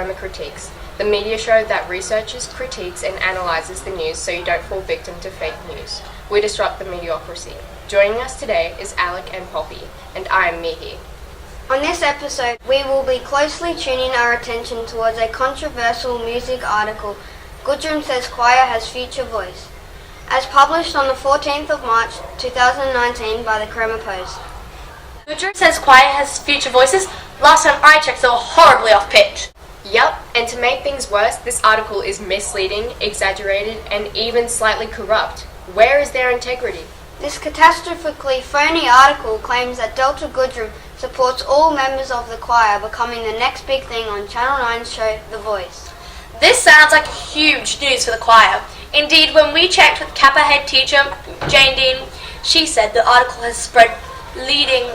Cromer Critiques, the media show that researches, critiques and analyses the news so you don't fall victim to fake news. We disrupt the mediocrity. Joining us today is Alec and Poppy, and I am Mihi. On this episode, we will be closely tuning our attention towards a controversial music article, Goodrum Says Choir Has Future Voice, as published on the 14th of March 2019 by the Cromer Post. Goodrum Says Choir Has Future Voices? Last time I checked, they were horribly off pitch. Yup, and to make things worse, this article is misleading, exaggerated, and even slightly corrupt. Where is their integrity? This catastrophically phony article claims that Delta Goodrum supports all members of the choir becoming the next big thing on Channel 9's show The Voice. This sounds like huge news for the choir. Indeed, when we checked with Kappa head teacher Jane Dean, she said the article has spread, leading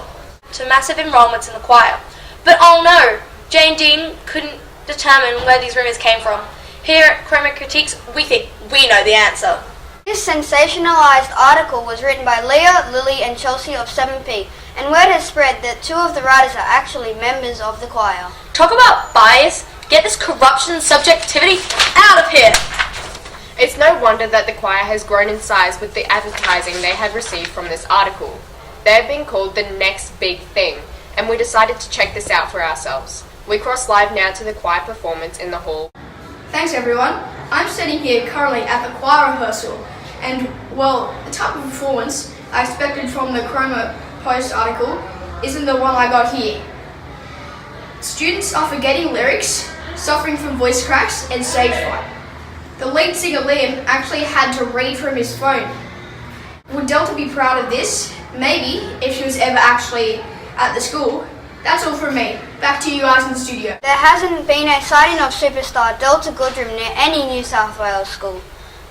to massive enrolments in the choir. But oh no, Jane Dean couldn't determine where these rumours came from. Here at Cromer Critiques, we think we know the answer. This sensationalised article was written by Leah, Lily and Chelsea of 7P, and word has spread that two of the writers are actually members of the choir. Talk about bias. Get this corruption and subjectivity out of here. It's no wonder that the choir has grown in size with the advertising they had received from this article. They have been called the next big thing, and we decided to check this out for ourselves. We cross live now to the choir performance in the hall. Thanks everyone. I'm sitting here currently at the choir rehearsal, and well, the type of performance I expected from the Cromer Post article isn't the one I got here. Students are forgetting lyrics, suffering from voice cracks and stage fright. The lead singer Liam actually had to read from his phone. Would Delta be proud of this? Maybe, if she was ever actually at the school. That's all from me. Back to you guys in the studio. There hasn't been a sighting of superstar Delta Goodrum near any New South Wales school,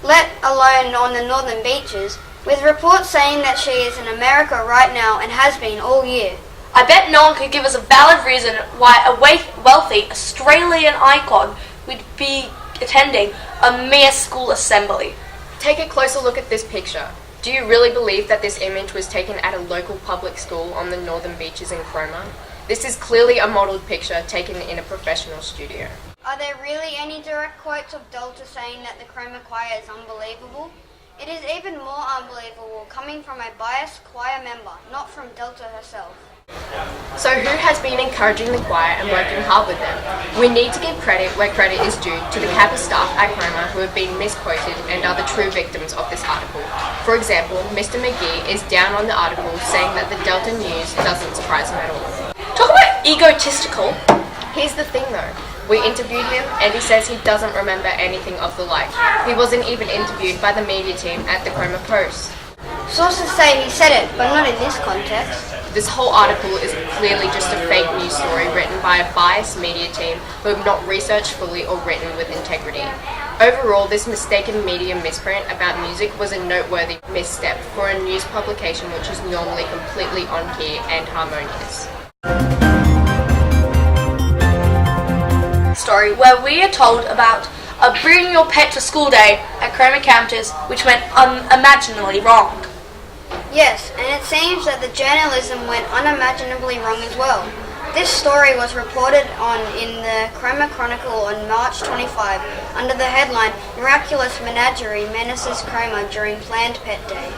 let alone on the northern beaches, with reports saying that she is in America right now and has been all year. I bet no one could give us a valid reason why a wealthy Australian icon would be attending a mere school assembly. Take a closer look at this picture. Do you really believe that this image was taken at a local public school on the northern beaches in Cromer? This is clearly a modelled picture taken in a professional studio. Are there really any direct quotes of Delta saying that the Cromer choir is unbelievable? It is even more unbelievable coming from a biased choir member, not from Delta herself. So who has been encouraging the choir and working hard with them? We need to give credit where credit is due to the Kappa staff at Cromer who have been misquoted and are the true victims of this article. For example, Mr. McGee is down on the article saying that the Delta news doesn't surprise him at all. Talk about egotistical. Here's the thing though, we interviewed him and he says he doesn't remember anything of the like. He wasn't even interviewed by the media team at the Cromer Post. Sources say he said it, but not in this context. This whole article is clearly just a fake news story written by a biased media team who have not researched fully or written with integrity. Overall, this mistaken media misprint about music was a noteworthy misstep for a news publication which is normally completely on key and harmonious. Story where we are told about a bring your pet to school day at Cromer campus which went unimaginably wrong. Yes, and it seems that the journalism went unimaginably wrong as well. This story was reported on in the Cromer Chronicle on March 25 under the headline Miraculous Menagerie Menaces Cromer During Planned Pet Day.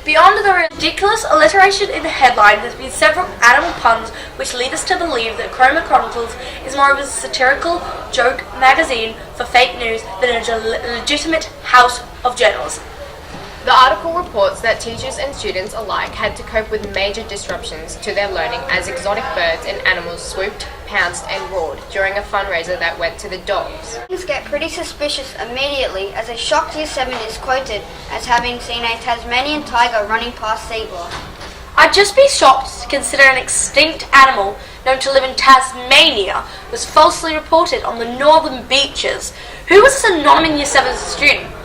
Beyond the ridiculous alliteration in the headline, there's been several animal puns which lead us to believe that Cromer Chronicles is more of a satirical joke magazine for fake news than a legitimate house of journalism. The article reports that teachers and students alike had to cope with major disruptions to their learning as exotic birds and animals swooped, pounced and roared during a fundraiser that went to the dogs. Things get pretty suspicious immediately as a shocked Year 7 is quoted as having seen a Tasmanian tiger running past C-block. I'd just be shocked to consider an extinct animal known to live in Tasmania was falsely reported on the northern beaches. Who was this anonymous Year 7 student?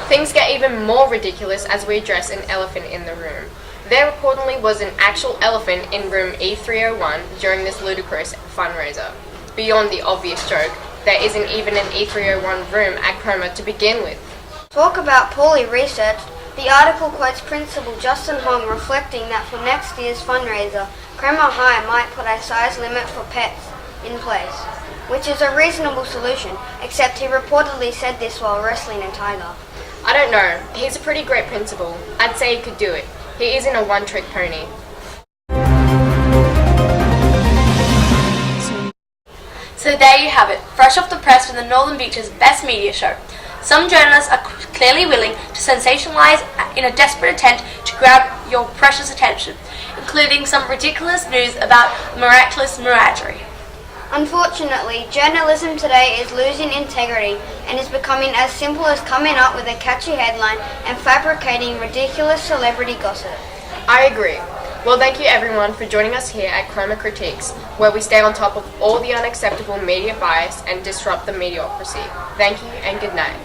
Things get even more ridiculous as we address an elephant in the room. There reportedly was an actual elephant in room E301 during this ludicrous fundraiser. Beyond the obvious joke, there isn't even an E301 room at Cromer to begin with. Talk about poorly researched. The article quotes Principal Justin Hong reflecting that for next year's fundraiser, Cromer High might put a size limit for pets in place. which is a reasonable solution, except he reportedly said this while wrestling a tiger. I don't know. He's a pretty great principal. I'd say he could do it. He isn't a one-trick pony. So there you have it, fresh off the press from the Northern Beaches Best Media Show. Some journalists are clearly willing to sensationalize in a desperate attempt to grab your precious attention, including some ridiculous news about miraculous menagerie. Unfortunately, journalism today is losing integrity and is becoming as simple as coming up with a catchy headline and fabricating ridiculous celebrity gossip. I agree. Well, thank you everyone for joining us here at Cromer Critiques, where we stay on top of all the unacceptable media bias and disrupt the mediocrity. Thank you and good night.